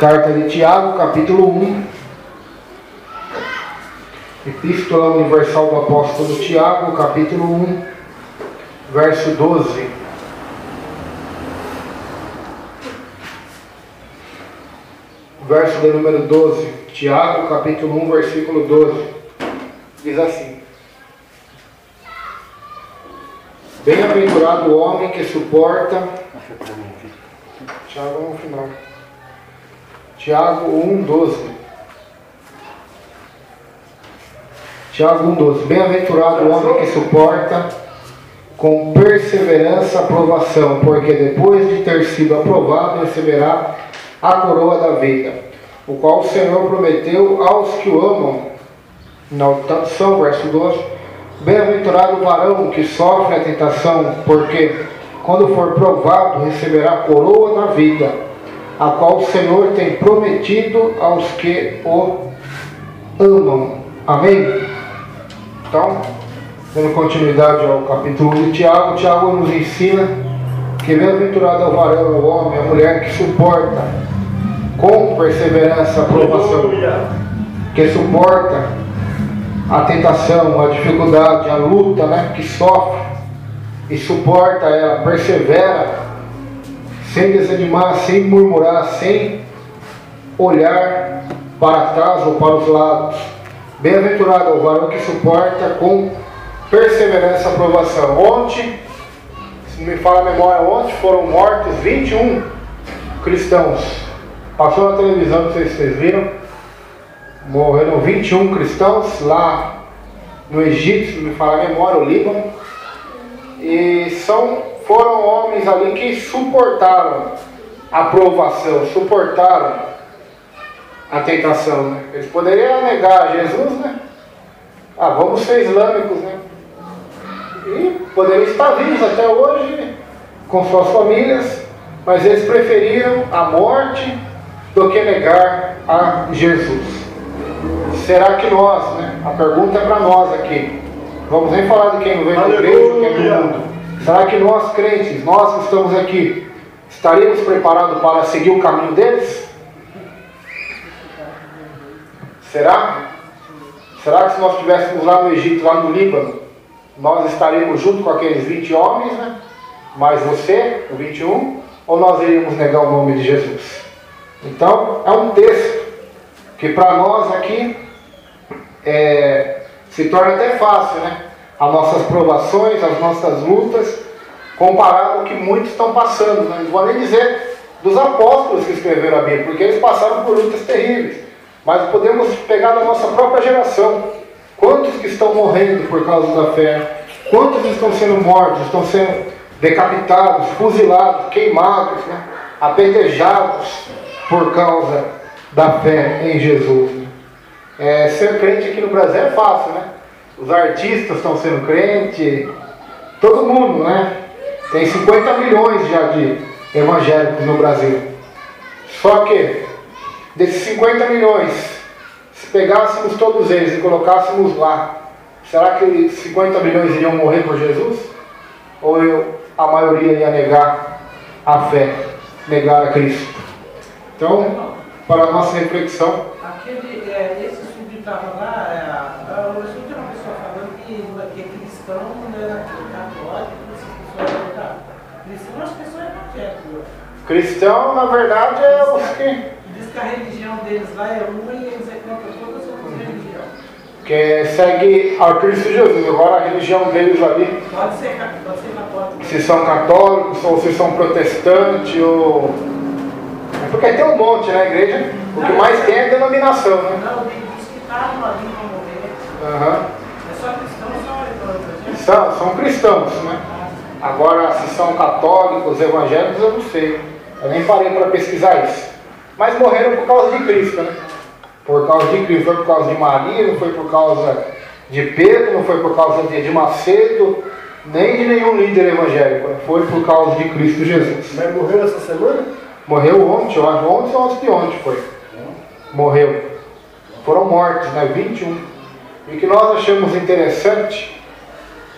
Carta de Tiago, capítulo 1. Epístola Universal do Apóstolo Tiago, capítulo 1, verso 12. Verso de número 12. Tiago, capítulo 1, versículo 12. Diz assim: Bem-aventurado o homem que suporta... Tiago no final. Tiago 1:12. Tiago 1:12. Bem-aventurado o homem que suporta com perseverança a aprovação, porque depois de ter sido aprovado receberá a coroa da vida, o qual o Senhor prometeu aos que o amam. Na tradução, verso 12. Bem-aventurado o varão que sofre a tentação, porque quando for provado receberá a coroa da vida, a qual o Senhor tem prometido aos que o amam. Amém? Então, dando continuidade ao capítulo 1 de Tiago, Tiago nos ensina que bem-aventurado é o varão, o homem, a mulher que suporta com perseverança a provação, que suporta a tentação, a dificuldade, a luta, que sofre e suporta ela, persevera, sem desanimar, sem murmurar, sem olhar para trás ou para os lados. Bem-aventurado é o varão que suporta com perseverança a provação. Ontem, se não me fala a memória, ontem foram mortos 21 cristãos. Passou na televisão, não sei se vocês viram. Morreram 21 cristãos lá no Egito, se não me fala a memória, o Líbano. E foram homens ali que suportaram a provação, suportaram a tentação. Eles poderiam negar Jesus, vamos ser islâmicos, E poderiam estar vivos até hoje, com suas famílias, mas eles preferiram a morte do que negar a Jesus. Será que nós, a pergunta é para nós aqui, vamos nem falar de quem não vem da igreja, quem é do mundo. Será que nós crentes, nós que estamos aqui, estaríamos preparados para seguir o caminho deles? Será? Será que se nós estivéssemos lá no Egito, lá no Líbano, nós estaríamos junto com aqueles 20 homens, mais você, o 21, ou nós iríamos negar o nome de Jesus? Então, é um texto que para nós aqui se torna até fácil, as nossas provações, as nossas lutas, comparado ao que muitos estão passando. Não vou nem dizer dos apóstolos que escreveram a Bíblia, porque eles passaram por lutas terríveis. Mas podemos pegar da nossa própria geração. Quantos que estão morrendo por causa da fé? Quantos estão sendo mortos, estão sendo decapitados, fuzilados, queimados, apedrejados por causa da fé em Jesus. Ser crente aqui no Brasil é fácil, Os artistas estão sendo crente, todo mundo, Tem 50 milhões já de evangélicos no Brasil. Só que, desses 50 milhões, se pegássemos todos eles e colocássemos lá, será que 50 milhões iriam morrer por Jesus? Ou a maioria ia negar a fé, negar a Cristo? Então, para a nossa reflexão... Esse estudo que estava lá, eu escutei uma pessoa falando que é cristão, católico, cristão, acho que é só evangélico. Cristão, na verdade, é os que... Diz que a religião deles lá é uma e eles é contra todas as outras religiões. Que segue a Cristo Jesus. Agora a religião deles ali... Pode ser católico. Se são católicos, ou se são protestantes, ou... Porque tem um monte na igreja, o que mais tem é denominação, Não, tem uns que estavam ali no momento. É só cristãos, São cristãos, Agora, se são católicos, evangélicos, eu não sei. Eu nem parei para pesquisar isso. Mas morreram por causa de Cristo, Por causa de Cristo. Não foi por causa de Maria, não foi por causa de Pedro, não foi por causa de Macedo, nem de nenhum líder evangélico. Foi por causa de Cristo Jesus. Mas morreu essa semana? Morreu ontem, eu acho. Ontem ou antes de ontem foi. Morreu. Foram mortos, 21. E o que nós achamos interessante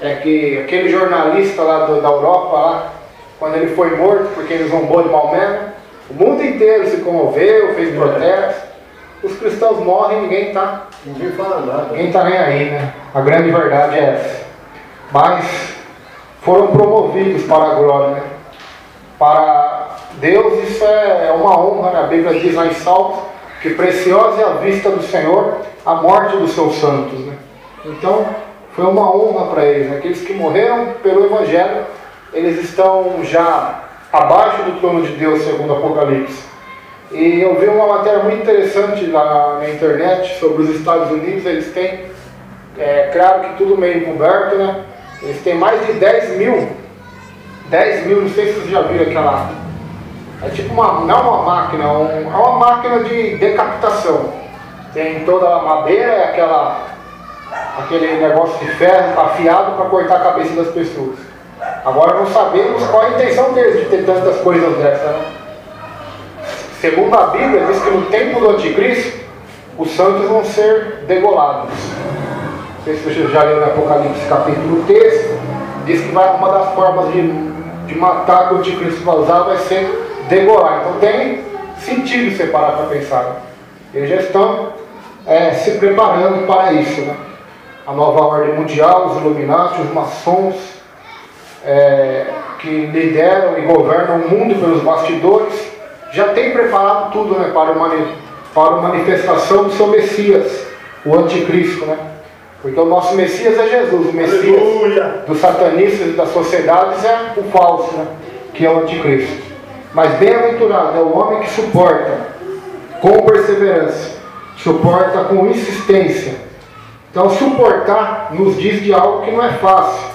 é que aquele jornalista lá da Europa, quando ele foi morto, porque ele zombou de Maomé, O mundo inteiro se comoveu, fez protestos. Os cristãos morrem e ninguém fala nada. Ninguém está nem aí, né? A grande verdade é essa. Mas foram promovidos para a glória, né? Para Deus isso é uma honra, né? A Bíblia diz lá em Salmos que preciosa é a vista do Senhor a morte dos seus santos, né? Então foi uma honra para eles, né? Aqueles que morreram pelo Evangelho, eles estão já abaixo do trono de Deus, segundo o Apocalipse. E eu vi uma matéria muito interessante lá na internet sobre os Estados Unidos. Eles têm, claro que tudo meio encoberto, né? Eles têm mais de 10 mil, não sei se vocês já viram aquela, é tipo não é uma máquina, é uma máquina de decapitação. Tem toda a madeira, aquele negócio de ferro afiado para cortar a cabeça das pessoas. Agora não sabemos qual a intenção deles de ter tantas coisas dessas, né? Segundo a Bíblia, diz que no tempo do Anticristo, os santos vão ser degolados. Não sei se você já leu no Apocalipse capítulo 3, diz que uma das formas de matar que o Anticristo vai usar vai ser degolar. Então tem sentido você parar para pensar. Eles já estão se preparando para isso, né? A nova ordem mundial, os Illuminati, os maçons, que lideram e governam o mundo pelos bastidores, já tem preparado tudo, né, para a manifestação do seu Messias, o Anticristo, né? Porque o nosso Messias é Jesus, o Messias dos satanistas e das sociedades é o falso, né, que é o Anticristo. Mas bem-aventurado é o homem que suporta com perseverança, suporta com insistência. Então suportar nos diz de algo que não é fácil,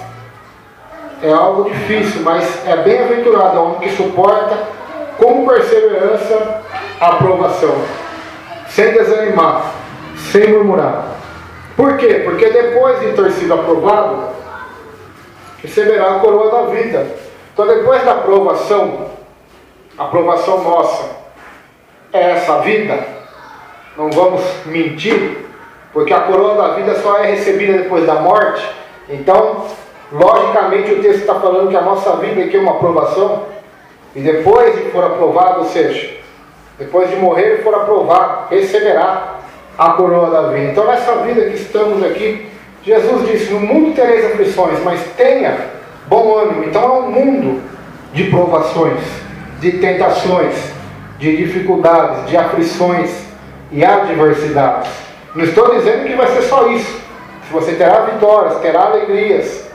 é algo difícil, mas é bem-aventurado é o homem que suporta com perseverança a aprovação, sem desanimar, sem murmurar. Por quê? Porque depois de ter sido aprovado, receberá a coroa da vida. Então depois da aprovação, a aprovação nossa é essa vida, não vamos mentir, porque a coroa da vida só é recebida depois da morte. Então, logicamente o texto está falando que a nossa vida aqui é uma aprovação. E depois de for aprovado, ou seja, depois de morrer e for aprovado, receberá a coroa da vida. Então nessa vida que estamos aqui, Jesus disse, no mundo tereis aflições, mas tenha bom ânimo. Então é um mundo de provações, de tentações, de dificuldades, de aflições e adversidades. Não estou dizendo que vai ser só isso. Se você terá vitórias, terá alegrias,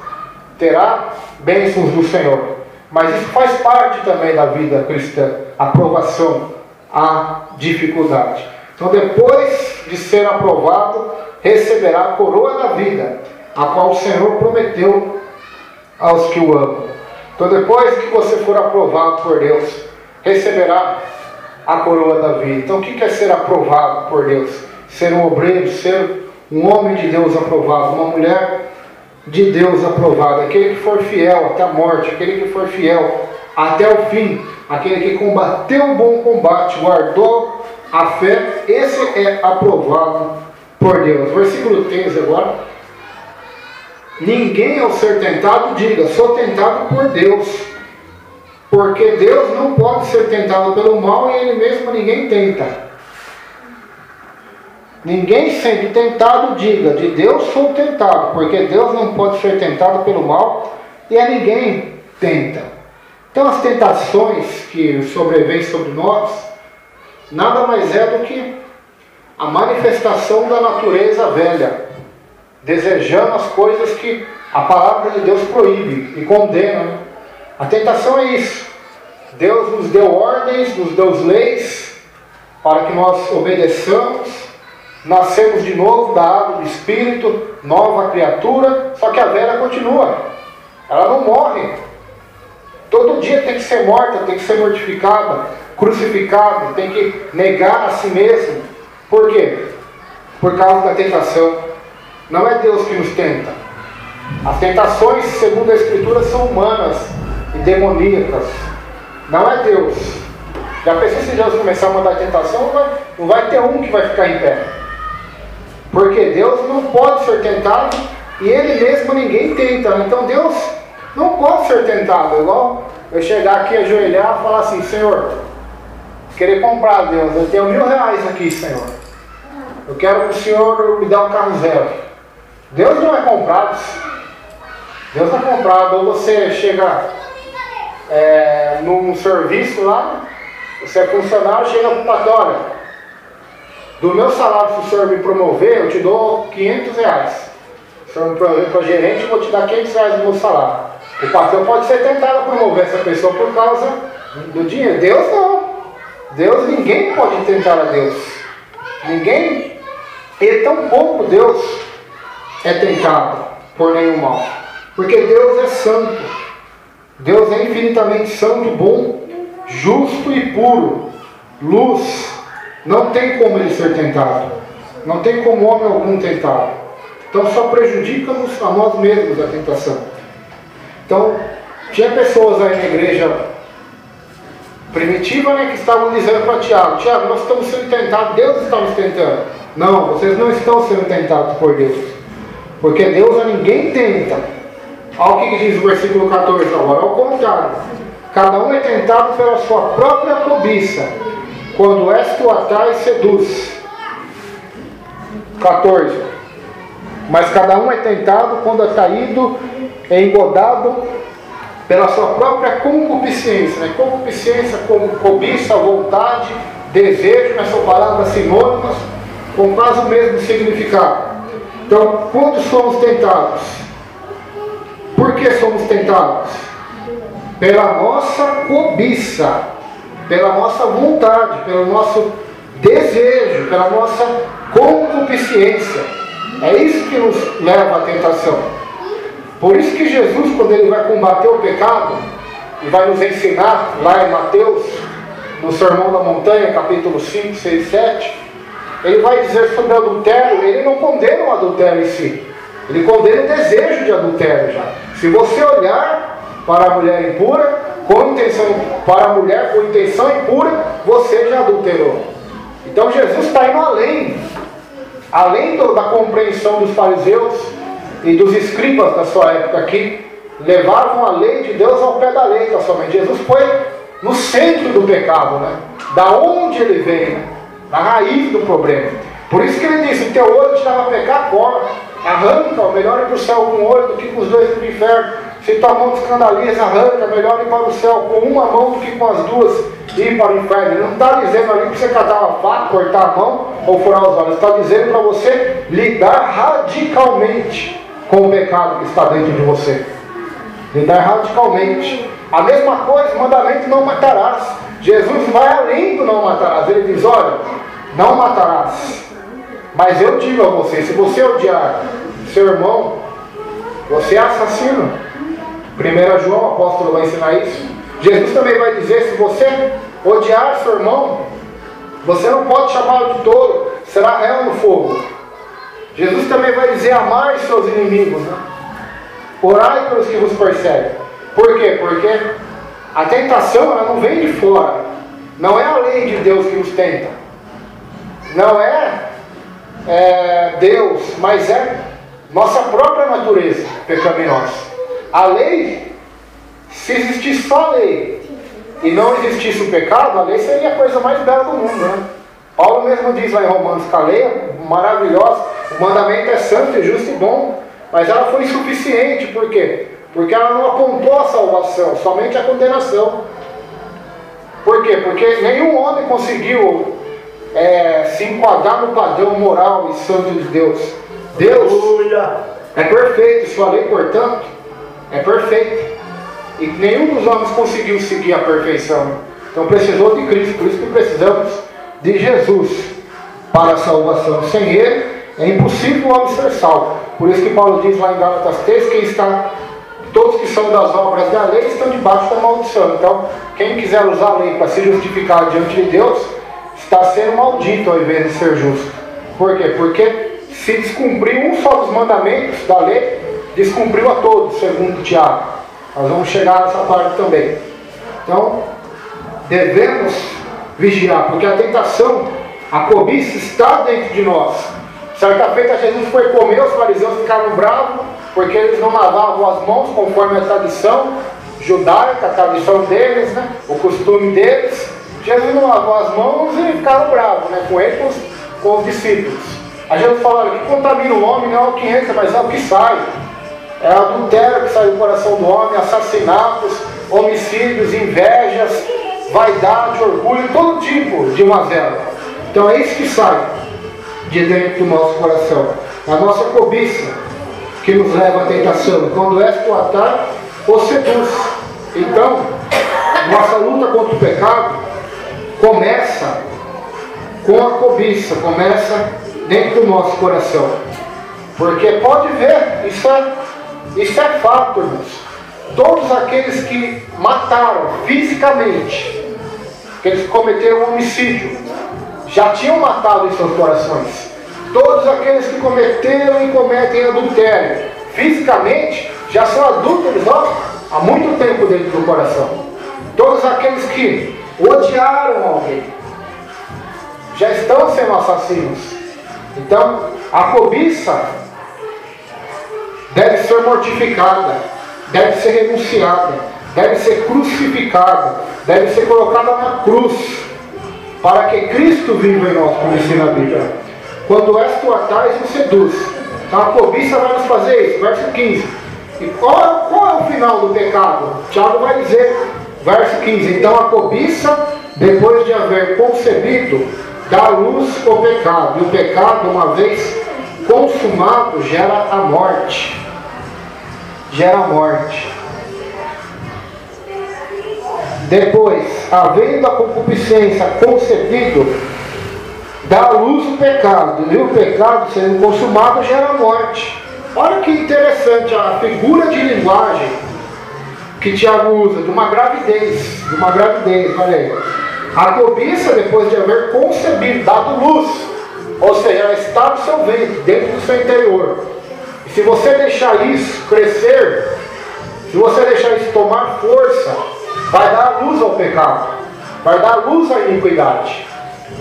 terá bênçãos do Senhor. Mas isso faz parte também da vida cristã, a provação, a dificuldade. Então depois de ser aprovado, receberá a coroa da vida, a qual o Senhor prometeu aos que o amam. Então depois que você for aprovado por Deus, receberá a coroa da vida. Então o que é ser aprovado por Deus? Ser um obreiro, ser um homem de Deus aprovado, uma mulher de Deus aprovado, aquele que for fiel até a morte, aquele que for fiel até o fim, aquele que combateu o bom combate, guardou a fé, esse é aprovado por Deus. Versículo 13 agora. Ninguém ao ser tentado diga, sou tentado por Deus, porque Deus não pode ser tentado pelo mal e Ele mesmo ninguém tenta. Ninguém sendo tentado diga, de Deus sou tentado, porque Deus não pode ser tentado pelo mal e a ninguém tenta. Então as tentações que sobrevêm sobre nós, nada mais é do que a manifestação da natureza velha, desejando as coisas que a palavra de Deus proíbe e condena. A tentação é isso. Deus nos deu ordens, nos deu leis, para que nós obedeçamos. Nascemos de novo da água do Espírito, nova criatura, só que a velha continua. Ela não morre. Todo dia tem que ser morta, tem que ser mortificada, crucificada, tem que negar a si mesmo. Por quê? Por causa da tentação. Não é Deus que nos tenta. As tentações, segundo a Escritura, são humanas e demoníacas. Não é Deus. Já pensou se Deus começar a mandar tentação, não vai ter um que vai ficar em pé. Porque Deus não pode ser tentado e Ele mesmo ninguém tenta. Então Deus não pode ser tentado. É igual eu chegar aqui, ajoelhar e falar assim, Senhor, querer comprar a Deus. Eu tenho R$1.000 aqui, Senhor. Eu quero que o Senhor me dê um carro zero. Deus não é comprado. Deus não é comprado. Ou você chega num serviço lá, você é funcionário, chega para o patrão, olha, do meu salário, se o senhor me promover, eu te dou R$500. Se o senhor me promover para gerente, eu vou te dar R$500 do meu salário. O patrão pode ser tentado a promover essa pessoa por causa do dinheiro. Deus não. Deus, ninguém pode tentar a Deus. Ninguém, e tampouco Deus é tentado por nenhum mal. Porque Deus é santo. Deus é infinitamente santo, bom, justo e puro. Luz. Não tem como ele ser tentado. Não tem como homem algum tentado. Então só prejudica-nos a nós mesmos a tentação. Então, tinha pessoas aí na igreja primitiva, né, que estavam dizendo para Tiago, Tiago, nós estamos sendo tentados, Deus está nos tentando. Não, vocês não estão sendo tentados por Deus. Porque Deus a ninguém tenta. Olha o que diz o versículo 14 agora. Ao contrário, cada um é tentado pela sua própria cobiça, quando esta o atrai e seduz. 14. Mas cada um é tentado quando é caído e engodado pela sua própria concupiscência. Né? Concupiscência, como cobiça, vontade, desejo, né? São palavras sinônimas, com quase o mesmo significado. Então, quando somos tentados? Por que somos tentados? Pela nossa cobiça, pela nossa vontade, pelo nosso desejo, pela nossa concupiscência. É isso que nos leva à tentação. Por isso que Jesus, quando ele vai combater o pecado, e vai nos ensinar lá em Mateus, no Sermão da Montanha, capítulo 5, 6, 7, ele vai dizer sobre o adultério. Ele não condena o adultério em si, ele condena o desejo de adultério já. Se você olhar para a mulher impura, para a mulher com intenção impura, você já adulterou. Então Jesus está indo além da compreensão dos fariseus e dos escribas da sua época, que levavam a lei de Deus ao pé da letra somente. Jesus foi no centro do pecado, né? Da onde ele veio, né? Na raiz do problema. Por isso que ele disse, o teu olho te leva a pecar, corta, arranca, melhor ir para o céu com um olho do que com os dois para o inferno. Se tua mão te escandaliza, arranca, melhor ir para o céu com uma mão do que com as duas ir para o inferno. Ele não está dizendo ali para você catar uma faca, cortar a mão ou furar os olhos. Está dizendo para você lidar radicalmente com o pecado que está dentro de você. Lidar radicalmente. A mesma coisa, o mandamento não matarás. Jesus vai além do não matarás. Ele diz, olha, não matarás. Mas eu digo a você, se você odiar seu irmão, você é assassino. 1 João, o apóstolo vai ensinar isso. Jesus também vai dizer, se você odiar seu irmão, você não pode chamá-lo de tolo, será réu no fogo. Jesus também vai dizer, amar seus inimigos, né? Orai pelos que vos perseguem. Por quê? Porque a tentação, ela não vem de fora. Não é a lei de Deus que nos tenta. Não é Deus, mas é nossa própria natureza pecaminosa. A lei, se existisse só a lei e não existisse o pecado, a lei seria a coisa mais bela do mundo, né? Paulo mesmo diz lá em Romanos que a lei é maravilhosa, o mandamento é santo, justo e bom, mas ela foi insuficiente. Por quê? Porque ela não apontou a salvação, somente a condenação. Por quê? Porque nenhum homem conseguiu se enquadrar no padrão moral e santo de Deus. Deus é perfeito, sua lei, portanto, é perfeita. E nenhum dos homens conseguiu seguir a perfeição. Então precisou de Cristo, por isso que precisamos de Jesus para a salvação. Sem Ele é impossível o homem ser salvo. Por isso que Paulo diz lá em Gálatas 3, todos que são das obras da lei estão debaixo da maldição. Então, quem quiser usar a lei para se justificar diante de Deus, está sendo maldito ao invés de ser justo. Por quê? Porque se descumpriu um só dos mandamentos da lei, descumpriu a todos, segundo Tiago. Nós vamos chegar nessa parte também. Então, devemos vigiar, porque a tentação, a cobiça está dentro de nós. Certa feita Jesus foi comer, os fariseus ficaram bravos, porque eles não lavavam as mãos conforme a tradição judaica, a tradição deles, né? O costume deles. Jesus não lavou as mãos e ficaram bravos, né, com ele, com os discípulos. A Jesus falou que contamina o homem não é o que entra, mas é o que sai. É o adultério que sai do coração do homem, assassinatos, homicídios, invejas, vaidade, orgulho, todo tipo de mazela. Então é isso que sai de dentro do nosso coração. A nossa cobiça que nos leva à tentação. Quando és tu atar ou seduz. Então, nossa luta contra o pecado começa com a cobiça, começa dentro do nosso coração. Porque pode ver, isso é fato, irmãos. Todos aqueles que mataram fisicamente, aqueles que cometeram homicídio, já tinham matado em seus corações. Todos aqueles que cometeram e cometem adultério, fisicamente, já são adúlteros, há muito tempo dentro do coração. Todos aqueles que odiaram alguém, já estão sendo assassinos. Então, a cobiça deve ser mortificada, deve ser renunciada, deve ser crucificada, deve ser colocada na cruz, para que Cristo viva em nós, como ensina a Bíblia. Quando és tu atais, nos seduz. Então a cobiça vai nos fazer isso. Verso 15. E qual é o final do pecado? Tiago vai dizer, verso 15. Então a cobiça, depois de haver concebido, dá à luz o pecado. E o pecado, uma vez consumado, gera a morte. Gera a morte. Depois, havendo a concupiscência concebido, dá à luz o pecado. E o pecado, sendo consumado, gera a morte. Olha que interessante a figura de linguagem que Tiago usa, de uma gravidez, olha aí. A cobiça, depois de haver concebido, dado luz, ou seja, ela está no seu ventre, dentro do seu interior. E se você deixar isso crescer, se você deixar isso tomar força, vai dar luz ao pecado, vai dar luz à iniquidade,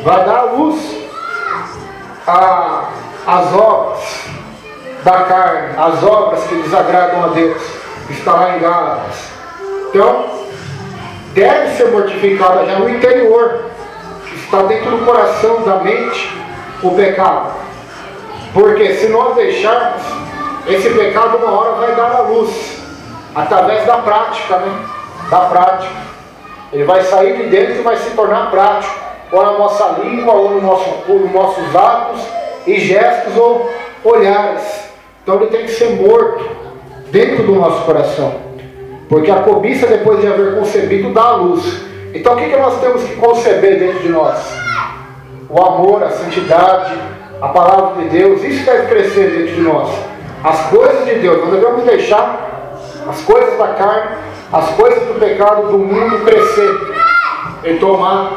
vai dar luz às obras da carne, as obras que desagradam a Deus, que está lá em Gálatas. Então, deve ser mortificada já no interior, que está dentro do coração, da mente, o pecado. Porque se nós deixarmos, esse pecado uma hora vai dar a luz, através da prática, né? Da prática. Ele vai sair de dentro e vai se tornar prático, ou na nossa língua, ou nos nossos atos e gestos ou olhares. Então ele tem que ser morto dentro do nosso coração, porque a cobiça, depois de haver concebido, dá a luz. Então o que nós temos que conceber dentro de nós? O amor, a santidade, a palavra de Deus. Isso deve crescer dentro de nós. As coisas de Deus, nós devemos deixar as coisas da carne, as coisas do pecado, do mundo crescer e tomar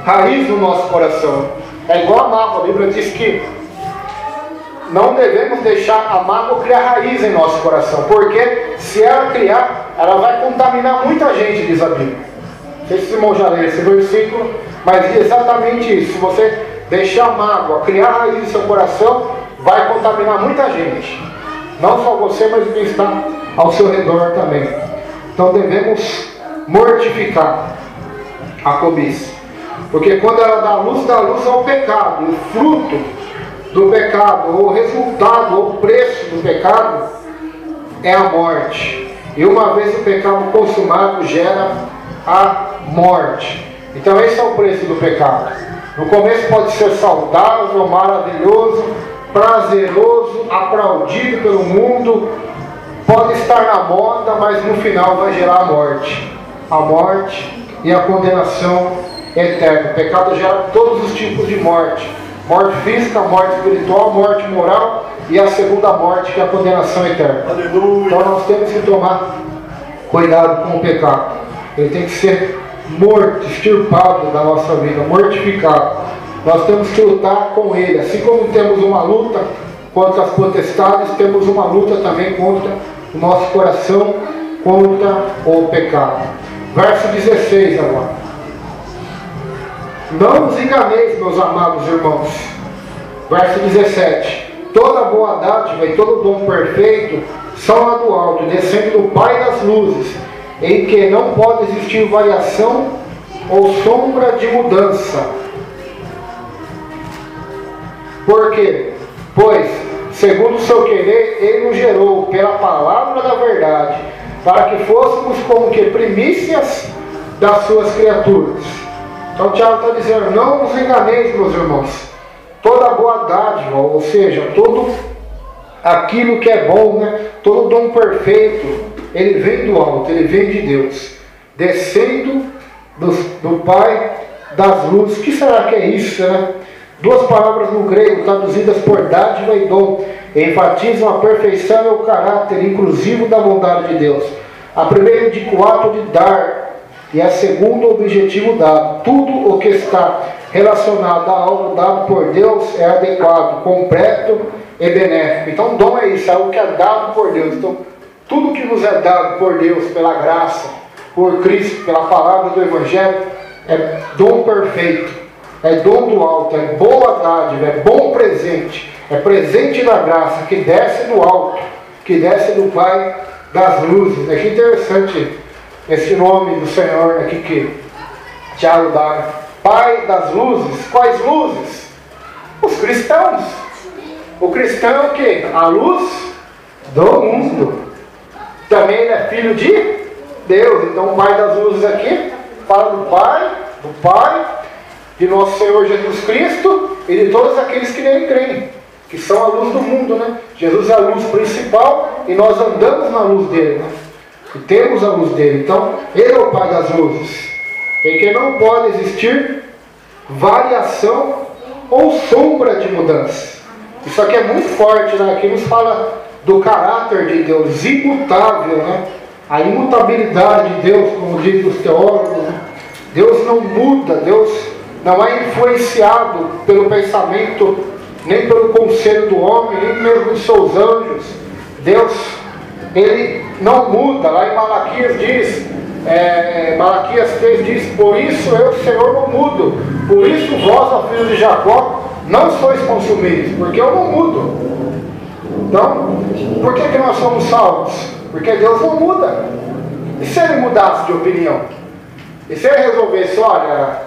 raiz no nosso coração. É igual a mágoa. A Bíblia diz que não devemos deixar a mágoa criar raiz em nosso coração, porque se ela criar, ela vai contaminar muita gente, diz a Bíblia. Não sei se o irmão já leu esse versículo, mas diz exatamente isso. Se você deixar a mágoa criar raiz em seu coração, vai contaminar muita gente. Não só você, mas quem está ao seu redor também. Então devemos mortificar a cobiça, porque quando ela dá luz ao pecado. O fruto do pecado, ou o resultado, ou o preço do pecado é a morte. E uma vez o pecado consumado, gera a morte. Então esse é o preço do pecado. No começo pode ser saudável, maravilhoso, prazeroso, aplaudido pelo mundo, pode estar na moda, mas no final vai gerar a morte. A morte e a condenação eterna. O pecado gera todos os tipos de morte. Morte física, morte espiritual, morte moral e a segunda morte, que é a condenação eterna. Aleluia. Então nós temos que tomar cuidado com o pecado. Ele tem que ser morto, extirpado da nossa vida, mortificado. Nós temos que lutar com ele. Assim como temos uma luta contra as potestades, temos uma luta também contra o nosso coração, contra o pecado. Verso 16 agora. Não vos enganeis, meus amados irmãos. Verso 17. Toda boa dádiva e todo dom perfeito são lá do alto, descendo do Pai das luzes, em que não pode existir variação ou sombra de mudança. Por quê? Pois, segundo o seu querer, Ele nos gerou pela palavra da verdade, para que fôssemos como que primícias das suas criaturas. Então Tiago está dizendo, não nos enganeis, meus irmãos. Toda boa dádiva, ou seja, todo aquilo que é bom, né? Todo dom perfeito, ele vem do alto, ele vem de Deus, descendo do Pai das luzes. O que será que é isso, né? Duas palavras no grego, traduzidas por dádiva e dom, enfatizam a perfeição e o caráter inclusivo da bondade de Deus. A primeira indica o ato de dar, e a segunda o objetivo dado. Tudo o que está relacionado a algo dado por Deus é adequado, completo e benéfico. Então dom é isso, é algo que é dado por Deus. Então tudo que nos é dado por Deus, pela graça, por Cristo, pela palavra do Evangelho, é dom perfeito, é dom do alto, é boa dádiva, é bom presente, é presente da graça que desce do alto, que desce do Pai das luzes. É que interessante esse nome do Senhor aqui que Tiago dá, Pai das luzes. Quais luzes? Os cristãos. O cristão é o quê? A luz do mundo. Também ele é filho de Deus. Então o Pai das luzes aqui fala do Pai, de nosso Senhor Jesus Cristo e de todos aqueles que nele creem, que são a luz do mundo, né? Jesus é a luz principal e nós andamos na luz dele, né? E temos a luz dele. Então ele é o Pai das luzes, em que não pode existir variação ou sombra de mudança. Isso aqui é muito forte, né? Aqui nos fala do caráter de Deus, imutável, né? A imutabilidade de Deus, como dizem os teólogos, né? Deus não muda, Deus não é influenciado pelo pensamento, nem pelo conselho do homem, nem mesmo dos seus anjos. Deus, ele não muda. Lá em Malaquias diz, Malaquias 3 diz, por isso eu, Senhor, não mudo. Por isso vós, ó filhos de Jacó, não sois consumidos, porque eu não mudo. Então, por que nós somos salvos? Porque Deus não muda. E se ele mudasse de opinião? E se ele resolvesse, olha,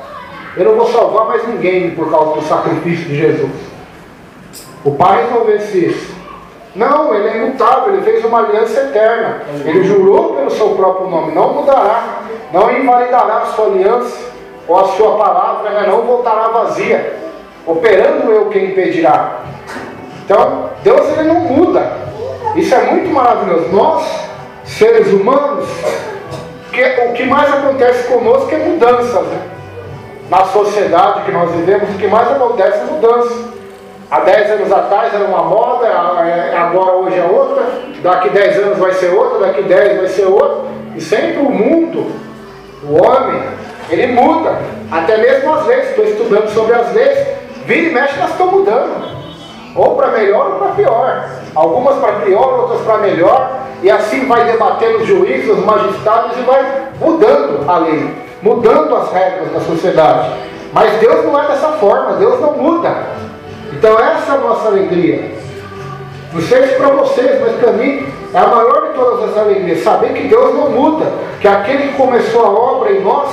eu não vou salvar mais ninguém por causa do sacrifício de Jesus? O Pai resolvesse isso. Não, ele é imutável, ele fez uma aliança eterna. Ele jurou pelo seu próprio nome, não mudará, não invalidará a sua aliança ou a sua palavra, né? Não voltará vazia. Operando eu quem impedirá. Então, Deus ele não muda. Isso é muito maravilhoso. Nós, seres humanos, o que mais acontece conosco é mudanças, né? Na sociedade que nós vivemos, o que mais acontece é mudança. Há 10 anos atrás era uma moda, agora hoje é outra, daqui 10 anos vai ser outra, daqui 10 vai ser outra. E sempre o mundo, o homem, ele muda. Até mesmo as leis, estou estudando sobre as leis, vira e mexe, elas estão mudando. Ou para melhor ou para pior. Algumas para pior, outras para melhor. E assim vai debatendo os juízes, os magistrados e vai mudando a lei, mudando as regras da sociedade. Mas Deus não é dessa forma, Deus não muda. Então essa é a nossa alegria. Não sei se para vocês, mas para mim é a maior de todas as alegrias. Saber que Deus não muda, que aquele que começou a obra em nós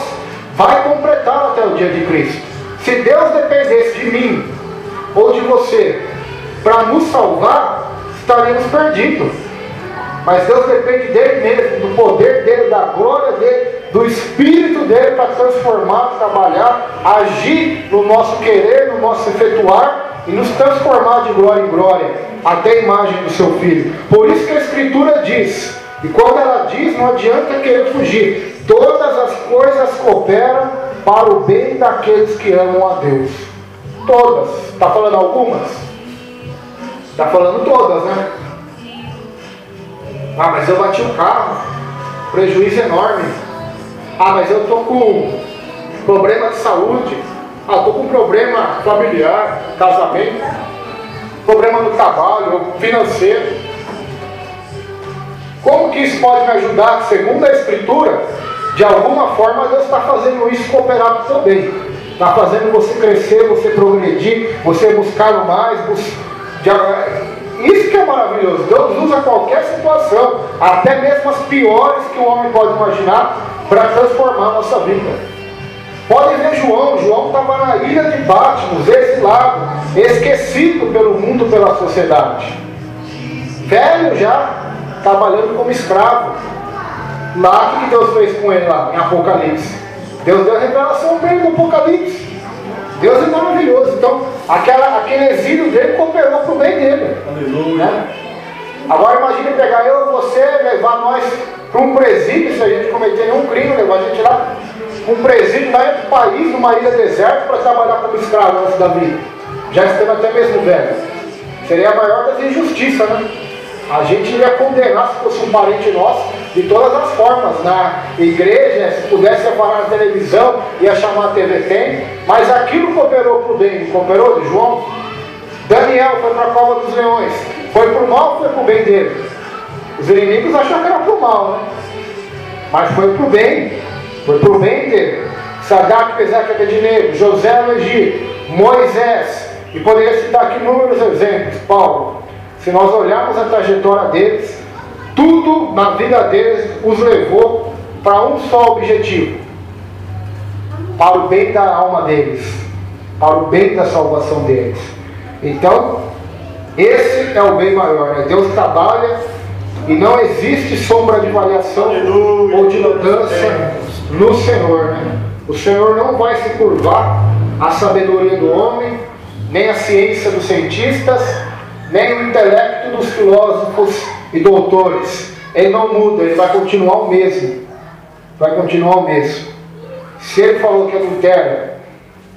vai completá-la até o dia de Cristo. Se Deus dependesse de mim ou de você para nos salvar, estaríamos perdidos. Mas Deus depende dele mesmo, do poder dele, da glória dele, do Espírito dele para transformar, trabalhar, agir no nosso querer, no nosso efetuar e nos transformar de glória em glória, até a imagem do seu Filho. Por isso que a Escritura diz, e quando ela diz, não adianta querer fugir, todas as coisas cooperam para o bem daqueles que amam a Deus. Todas. Está falando algumas? Está falando todas, né? Ah, mas eu bati o carro, prejuízo enorme. Ah, mas eu estou com problema de saúde. Ah, estou com problema familiar, casamento, problema no trabalho, financeiro. Como que isso pode me ajudar? Segundo a Escritura, de alguma forma Deus está fazendo isso cooperar para o seu bem. Está fazendo você crescer, você progredir, você buscar mais. Isso que é maravilhoso. Deus usa qualquer situação, até mesmo as piores que o homem pode imaginar, para transformar a nossa vida. Podem ver João. João estava na ilha de Patmos, exilado, esquecido pelo mundo, pela sociedade. Velho já, trabalhando como escravo. Lá, o que Deus fez com ele lá, em Apocalipse? Deus deu a revelação para ele no Apocalipse. Deus é maravilhoso. Então, aquele exílio dele cooperou para o bem dele. Aleluia. Né? Agora imagine pegar eu e você, levar nós para um presídio, se a gente cometer nenhum crime, levar a gente lá para um presídio lá em outro país, numa ilha deserta, para trabalhar como escravo antes da vida. Já estando até mesmo velho. Seria a maior das injustiças, né? A gente iria condenar, se fosse um parente nosso, de todas as formas. Na igreja, se pudesse falar na televisão, ia chamar a TV Tem, mas aquilo cooperou para o bem, cooperou de João. Daniel foi para a cova dos leões, foi para o mal, foi para o bem dele. Os inimigos acharam que era para o mal, né? Mas foi para o bem dele. Sadraque, Mesaque e Abednego, José no Egito, Moisés, e poderia citar aqui inúmeros exemplos, Paulo. Se nós olharmos a trajetória deles, tudo na vida deles os levou para um só objetivo: para o bem da alma deles, para o bem da salvação deles. Então, esse é o bem maior, né? Deus trabalha e não existe sombra de variação ou de mudança no Senhor, né? O Senhor não vai se curvar à sabedoria do homem, nem à ciência dos cientistas, nem o intelecto dos filósofos e doutores. Ele não muda, ele vai continuar o mesmo. Vai continuar o mesmo. Se ele falou que adultério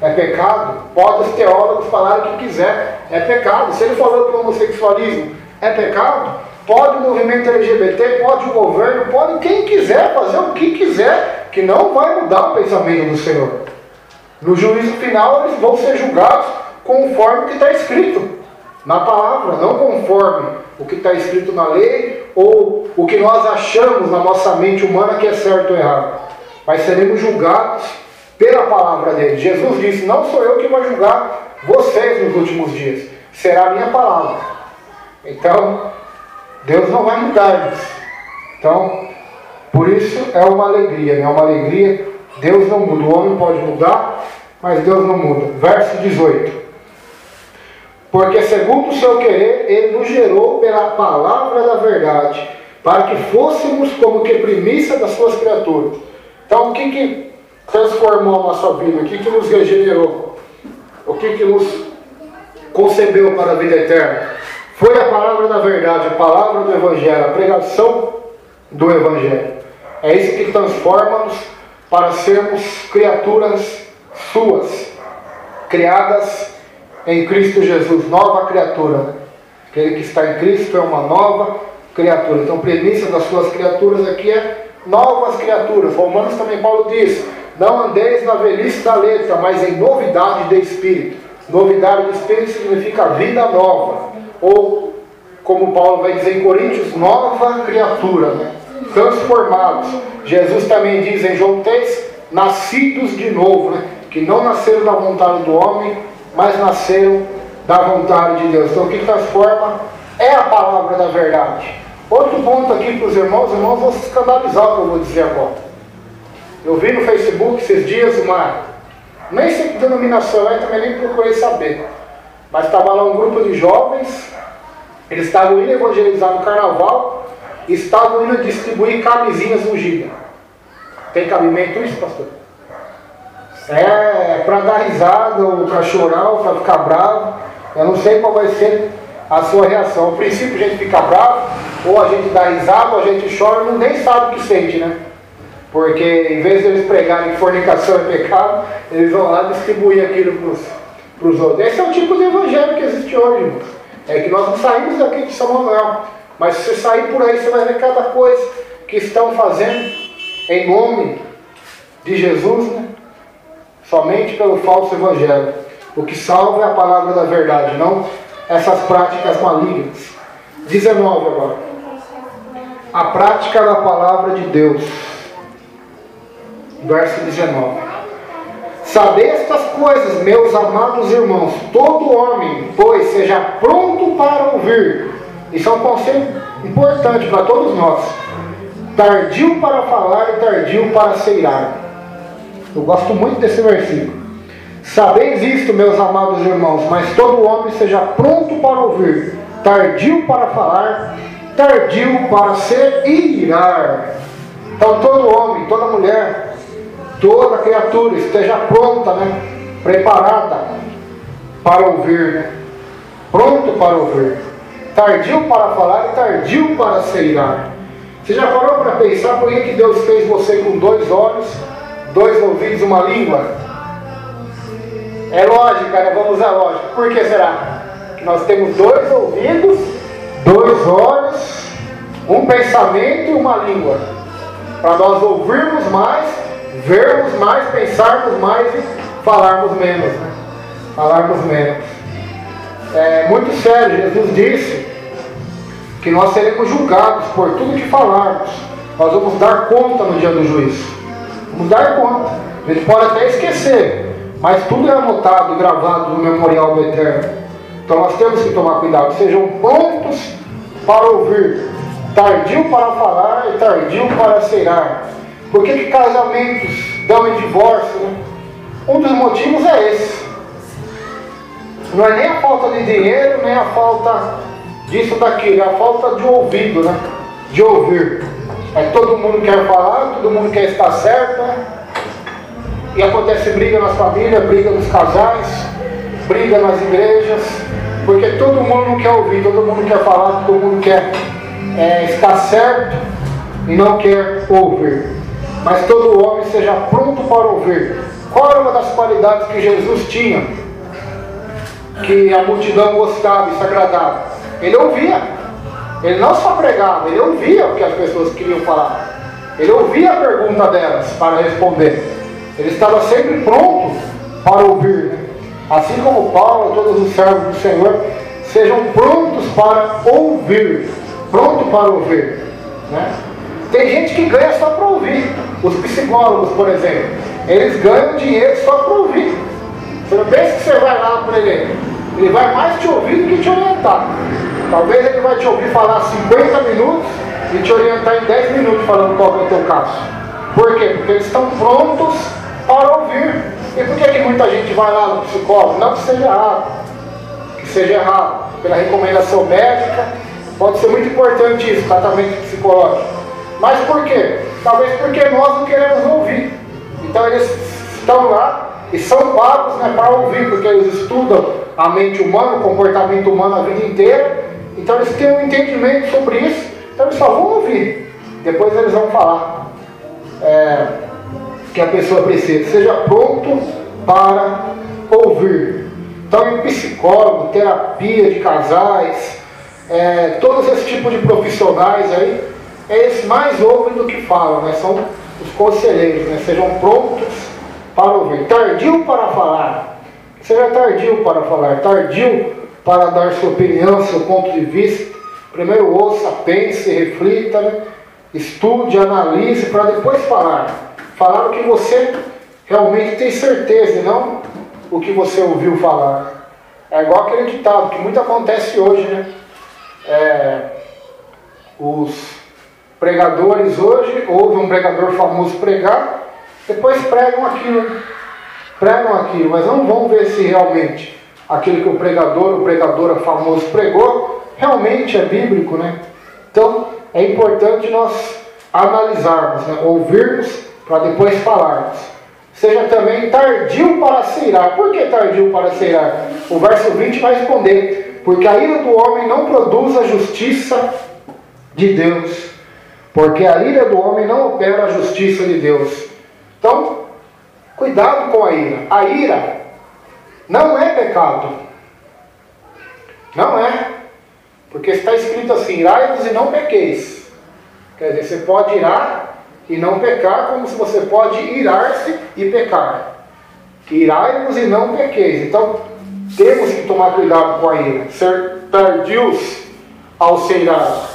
é pecado, pode os teólogos falarem o que quiser, é pecado. Se ele falou que o homossexualismo é pecado, pode o movimento LGBT, pode o governo, pode quem quiser fazer o que quiser, que não vai mudar o pensamento do Senhor. No juízo final eles vão ser julgados conforme o que está escrito na palavra, não conforme o que está escrito na lei ou o que nós achamos na nossa mente humana que é certo ou errado. Mas seremos julgados pela palavra dele. Jesus disse: não sou eu que vou julgar vocês nos últimos dias, será a minha palavra. Então, Deus não vai mudar isso. Então, por isso é uma alegria, né? É uma alegria. Deus não muda. O homem pode mudar, mas Deus não muda. Verso 18. Porque segundo o seu querer, Ele nos gerou pela palavra da verdade, para que fôssemos como que primícia das suas criaturas. Então, o que transformou a nossa vida? O que nos regenerou? O que nos concebeu para a vida eterna? Foi a palavra da verdade, a palavra do Evangelho, a pregação do Evangelho. É isso que transforma-nos para sermos criaturas suas, criadas em Cristo Jesus, nova criatura. Aquele que está em Cristo é uma nova criatura. Então, premissa das suas criaturas aqui é novas criaturas. Romanos também, Paulo diz: não andeis na velhice da letra, mas em novidade de espírito. Novidade de espírito significa vida nova. Ou, como Paulo vai dizer em Coríntios, nova criatura, né? Transformados. Jesus também diz em João 3, nascidos de novo, né? Que não nasceram da vontade do homem, mas nasceram da vontade de Deus. Então o que transforma é a palavra da verdade. Outro ponto aqui para os irmãos vão se escandalizar o que eu vou dizer agora. Eu vi no Facebook esses dias nem sei que denominação é, também nem procurei saber, mas estava lá um grupo de jovens, eles estavam indo evangelizar no carnaval, e estavam indo distribuir camisinhas ungidas. Tem cabimento isso, pastor? É para dar risada, ou para chorar, ou para ficar bravo. Eu não sei qual vai ser a sua reação. No princípio a gente fica bravo, ou a gente dá risada, ou a gente chora, e nem sabe o que sente, né? Porque em vez de eles pregarem que fornicação é pecado, eles vão lá distribuir aquilo para os outros. Esse é o tipo de evangelho que existe hoje, irmãos. É que nós não saímos daqui de São Manuel, mas se você sair por aí, você vai ver cada coisa que estão fazendo em nome de Jesus, né? Somente pelo falso evangelho. O que salva é a palavra da verdade, não essas práticas malignas. 19 agora. A prática da palavra de Deus. Verso 19. Sabei estas coisas, meus amados irmãos, todo homem, pois, seja pronto para ouvir. Isso é um conselho importante para todos nós. Tardio para falar e tardio para ceiar. Eu gosto muito desse versículo. Sabeis isto, meus amados irmãos, mas todo homem seja pronto para ouvir, tardio para falar, tardio para se irar. Então todo homem, toda mulher, toda criatura esteja pronta, né? Preparada para ouvir, né? Pronto para ouvir, tardio para falar e tardio para se irar. Você já parou para pensar por que Deus fez você com 2 olhos, 2 ouvidos, uma língua? É lógica, né? Vamos usar lógica. Por que será? Que nós temos 2 ouvidos, 2 olhos, um pensamento e uma língua. Para nós ouvirmos mais, vermos mais, pensarmos mais e falarmos menos. Né? Falarmos menos. É muito sério, Jesus disse que nós seremos julgados por tudo que falarmos. Nós vamos dar conta no dia do juízo. Vamos dar conta. A gente pode até esquecer, mas tudo é anotado e gravado no memorial do Eterno. Então nós temos que tomar cuidado. Sejam prontos para ouvir, tardio para falar e tardio para se irar. Por que casamentos dão em divórcio? Né? Um dos motivos é esse. Não é nem a falta de dinheiro, nem a falta disso daquilo, é a falta de ouvido, né? De ouvir. Todo mundo quer falar, todo mundo quer estar certo, né? E acontece briga nas famílias, briga nos casais, briga nas igrejas, porque todo mundo não quer ouvir, todo mundo quer falar, todo mundo quer estar certo e não quer ouvir. Mas todo homem seja pronto para ouvir. Qual era uma das qualidades que Jesus tinha, que a multidão gostava e se agradava? Ele ouvia. Ele não só pregava, ele ouvia o que as pessoas queriam falar. Ele ouvia a pergunta delas para responder. Ele estava sempre pronto para ouvir. Né? Assim como Paulo, todos os servos do Senhor, sejam prontos para ouvir. Pronto para ouvir. Né? Tem gente que ganha só para ouvir. Os psicólogos, por exemplo, eles ganham dinheiro só para ouvir. Você não pensa que você vai lá para ele. Ele vai mais te ouvir do que te orientar. Talvez ele vai te ouvir falar 50 minutos e te orientar em 10 minutos falando qual é o teu caso. Por quê? Porque eles estão prontos para ouvir. E por que muita gente vai lá no psicólogo? Não que seja errado. Que seja errado. Pela recomendação médica, pode ser muito importante isso, tratamento psicológico. Mas por quê? Talvez porque nós não queremos ouvir. Então eles estão lá e são pagos, né, para ouvir, porque eles estudam a mente humana, o comportamento humano a vida inteira. Então eles têm um entendimento sobre isso. Então eles só vão ouvir. Depois eles vão falar que a pessoa precisa. Seja pronto para ouvir. Então em psicólogo, terapia de casais, todos esse tipo de profissionais aí, eles mais ouvem do que falam, né? São os conselheiros, né? Sejam prontos para ouvir. Tardio para falar. Seja tardio para falar. Tardio para dar sua opinião, seu ponto de vista. Primeiro ouça, pense, reflita, né? Estude, analise para depois falar. Falar o que você realmente tem certeza e não o que você ouviu falar. É igual aquele ditado que muito acontece hoje, né? Os pregadores hoje, ouve um pregador famoso pregar, depois pregam aquilo, né? Pregam aquilo, mas não vão ver se realmente aquilo que o pregador ou pregadora famoso pregou realmente é bíblico, né? Então é importante nós analisarmos, né? Ouvirmos para depois falarmos. Seja também tardio para se irar. Por que tardio para se irar? O verso 20 vai responder: porque a ira do homem não produz a justiça de Deus. Porque a ira do homem não opera a justiça de Deus. Então, cuidado com a ira. A ira não é pecado. Não é. Porque está escrito assim: irai-vos e não pequeis. Quer dizer, você pode irar e não pecar, como se você pode irar-se e pecar. Irai-vos e não pequeis. Então, temos que tomar cuidado com a ira. Ser tardios ao se irar.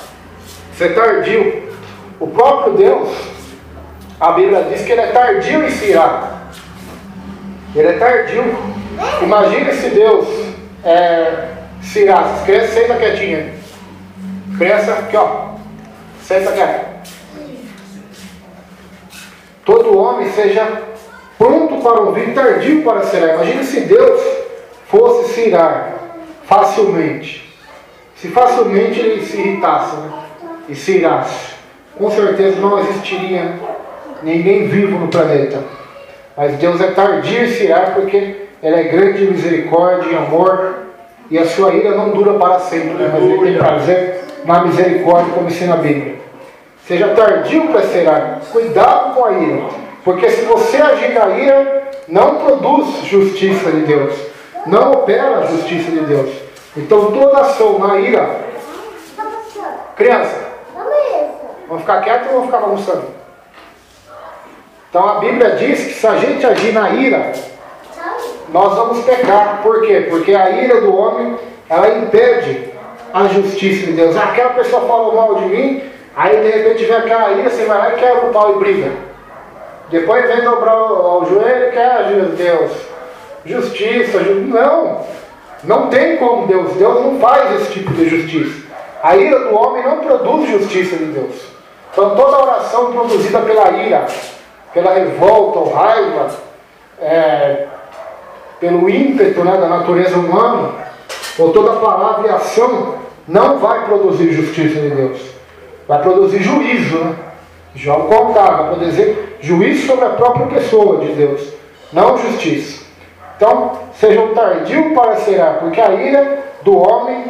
Ser tardio. O próprio Deus, a Bíblia diz que Ele é tardio em se irar. Ele é tardio. Imagina se Deus se irasse. Criança, senta quietinha. Criança, aqui ó. Senta quietinha. Todo homem seja pronto para ouvir, tardio para se irar. Imagina se Deus fosse se irar facilmente. Se facilmente ele se irritasse, né? E se irasse, com certeza não existiria ninguém vivo no planeta. Mas Deus é tardio em se irar porque Ele é grande em misericórdia e amor, e a sua ira não dura para sempre, né? Mas Ele tem prazer na misericórdia, como ensina a Bíblia. Seja tardio para se irar. Cuidado com a ira, porque se você agir na ira, não produz justiça de Deus, não opera a justiça de Deus. Então toda ação na ira, criança, vão ficar quietos ou vão ficar bagunçando? Então a Bíblia diz que se a gente agir na ira, nós vamos pecar. Por quê? Porque a ira do homem, ela impede a justiça de Deus. Aquela pessoa falou mal de mim, aí de repente vem aquela ira, você vai lá e quebra o pau e briga. Depois vem dobrar o joelho e quer agir Deus. Justiça, não tem como Deus não faz esse tipo de justiça. A ira do homem não produz justiça de Deus. Então toda oração produzida pela ira, pela revolta ou raiva, pelo ímpeto, né, da natureza humana, ou toda palavra e ação, não vai produzir justiça de Deus. Vai produzir juízo, né? João contava, vai produzir juízo sobre a própria pessoa de Deus, não justiça. Então, sejam tardios para se irar, porque a ira do homem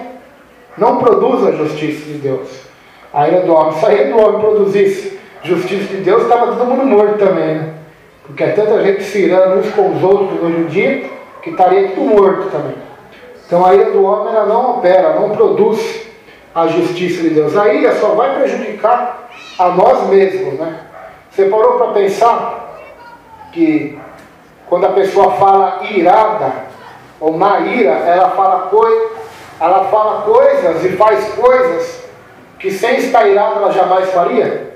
não produz a justiça de Deus. A ira do homem, se a ira do homem produzisse justiça de Deus, estava todo mundo morto também, né? Porque é tanta gente se irando uns com os outros hoje em dia, que estaria tudo morto também. Então a ira do homem, ela não opera, não produz a justiça de Deus. A ira só vai prejudicar a nós mesmos, né? Você parou para pensar que quando a pessoa fala irada, ou na ira, ela fala coisas e faz coisas que sem estar irada ela jamais faria?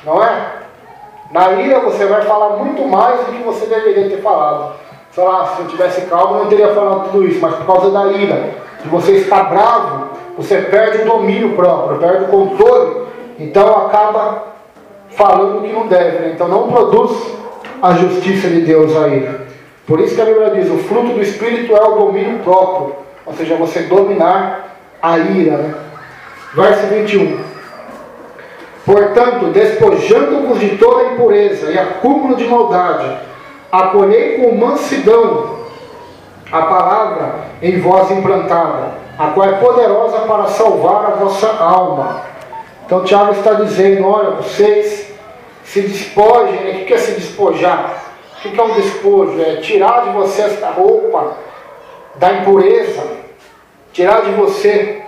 Não é? Na ira você vai falar muito mais do que você deveria ter falado. Sei lá, se eu tivesse calmo eu não teria falado tudo isso, mas por causa da ira, de você estar bravo, você perde o domínio próprio, perde o controle, então acaba falando o que não deve, né? Então não produz a justiça de Deus a ira. Por isso que a Bíblia diz, o fruto do Espírito é o domínio próprio, ou seja, você dominar a ira, né? Verso 21. Portanto, despojando-vos de toda impureza e acúmulo de maldade, acolhei com mansidão a palavra em vós implantada, a qual é poderosa para salvar a vossa alma. Então Tiago está dizendo, olha, vocês se despojem. O que é se despojar? O que é um despojo? É tirar de você esta roupa da impureza, tirar de você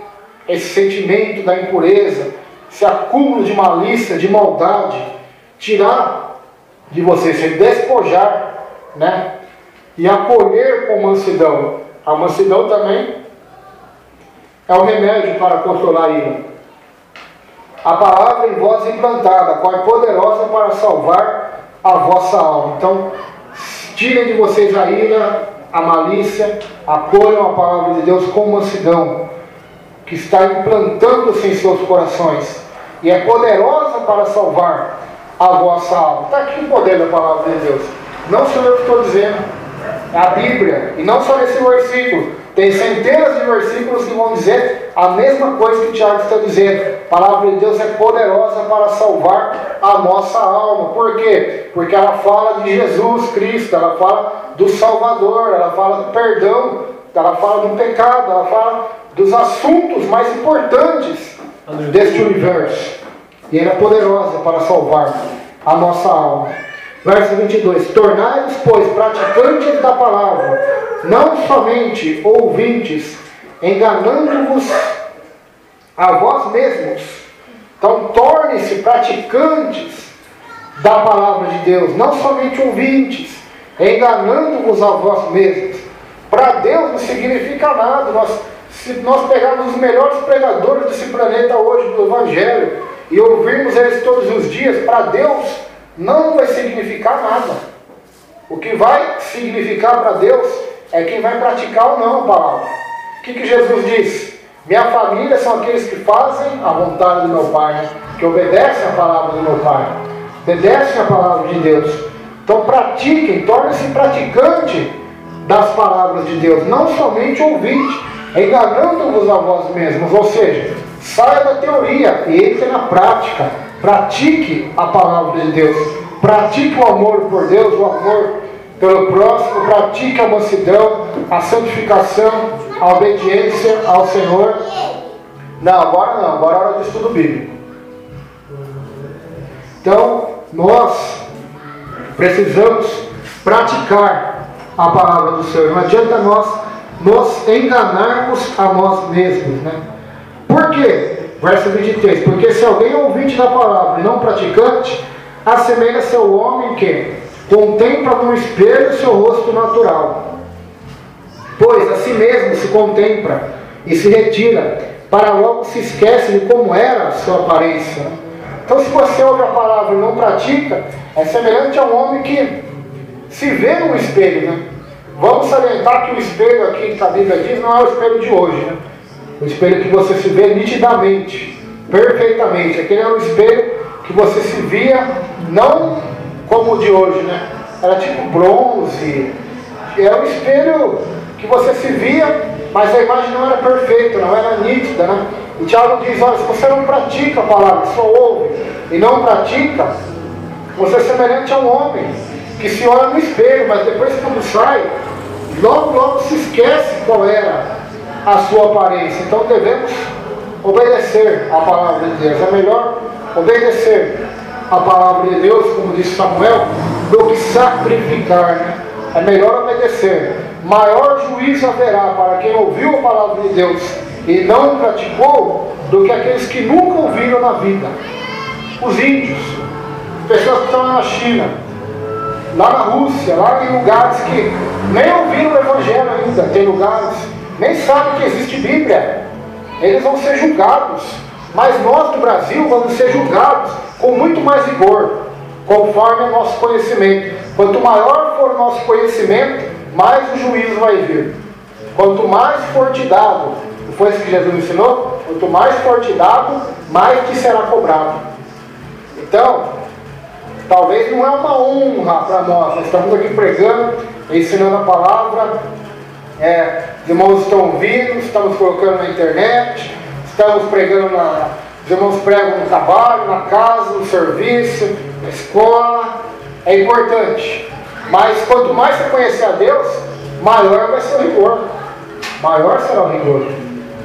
esse sentimento da impureza, esse acúmulo de malícia, de maldade, tirar de você, se despojar, né? E acolher com mansidão. A mansidão também é o remédio para controlar a ira. A palavra em vós implantada, qual é poderosa para salvar a vossa alma. Então, tirem de vocês a ira, a malícia, acolham a palavra de Deus com mansidão, que está implantando-se em seus corações, e é poderosa para salvar a vossa alma. Está aqui o poder da palavra de Deus. Não sou eu que estou dizendo, é a Bíblia, e não só nesse versículo. Tem centenas de versículos que vão dizer a mesma coisa que o Tiago está dizendo. A palavra de Deus é poderosa para salvar a nossa alma. Por quê? Porque ela fala de Jesus Cristo, ela fala do Salvador, ela fala do perdão, ela fala do pecado, ela fala dos assuntos mais importantes deste universo. E ela é poderosa para salvar a nossa alma. Verso 22. Tornai-vos, pois, praticantes da palavra, não somente ouvintes, enganando-vos a vós mesmos. Então, torne-se praticantes da palavra de Deus, não somente ouvintes, enganando-vos a vós mesmos. Para Deus não significa nada. Se nós pegarmos os melhores pregadores desse planeta hoje do Evangelho e ouvirmos eles todos os dias, para Deus não vai significar nada. O que vai significar para Deus é quem vai praticar ou não a palavra. O que Jesus diz? Minha família são aqueles que fazem a vontade do meu Pai, que obedecem a palavra do meu Pai, obedecem a palavra de Deus. Então pratiquem, tornem-se praticante das palavras de Deus, não somente ouvinte, enganando-vos a vós mesmos. Ou seja, saia da teoria e entre na prática. Pratique a palavra de Deus, pratique o amor por Deus, o amor pelo próximo, pratique a mansidão, a santificação, a obediência ao Senhor. Não, agora é hora do estudo bíblico. Então, nós precisamos praticar a palavra do Senhor. Não adianta nós nos enganarmos a nós mesmos, né? Por quê? Verso 23. Porque se alguém é ouvinte da palavra e não praticante, assemelha-se ao homem que contempla no espelho o seu rosto natural. Pois a si mesmo se contempla e se retira, para logo se esquece de como era a sua aparência. Então, se você ouve a palavra e não pratica, é semelhante a um homem que se vê no espelho, né? Vamos salientar que o espelho aqui que a Bíblia diz não é o espelho de hoje, né? O espelho que você se vê nitidamente, perfeitamente. Aquele é um espelho que você se via não como o de hoje, né? Era tipo bronze. Era um espelho que você se via, mas a imagem não era perfeita, não era nítida, né? E Tiago diz, olha, se você não pratica a palavra, só ouve e não pratica, você é semelhante a um homem que se olha no espelho, mas depois quando sai, logo se esquece qual era a sua aparência. Então devemos obedecer a palavra de Deus. É melhor obedecer a palavra de Deus, como disse Samuel, do que sacrificar, né? É melhor obedecer. Maior juízo haverá para quem ouviu a palavra de Deus e não praticou, do que aqueles que nunca ouviram na vida. Os índios, pessoas que estão na China, lá na Rússia, lá em lugares que nem ouviram o Evangelho ainda, tem lugares, nem sabem que existe Bíblia. Eles vão ser julgados, mas nós do Brasil vamos ser julgados com muito mais rigor, conforme o nosso conhecimento. Quanto maior for o nosso conhecimento, mais o juízo vai vir. Quanto mais for te dado, não foi isso que Jesus ensinou? Quanto mais for te dado, mais te será cobrado. Então, talvez não é uma honra para nós estamos aqui pregando, ensinando a palavra, os irmãos estão ouvindo, estamos colocando na internet, estamos pregando os irmãos pregam no trabalho, na casa, no serviço, na escola. É importante, mas quanto mais você conhecer a Deus, maior vai ser o rigor, maior será o rigor.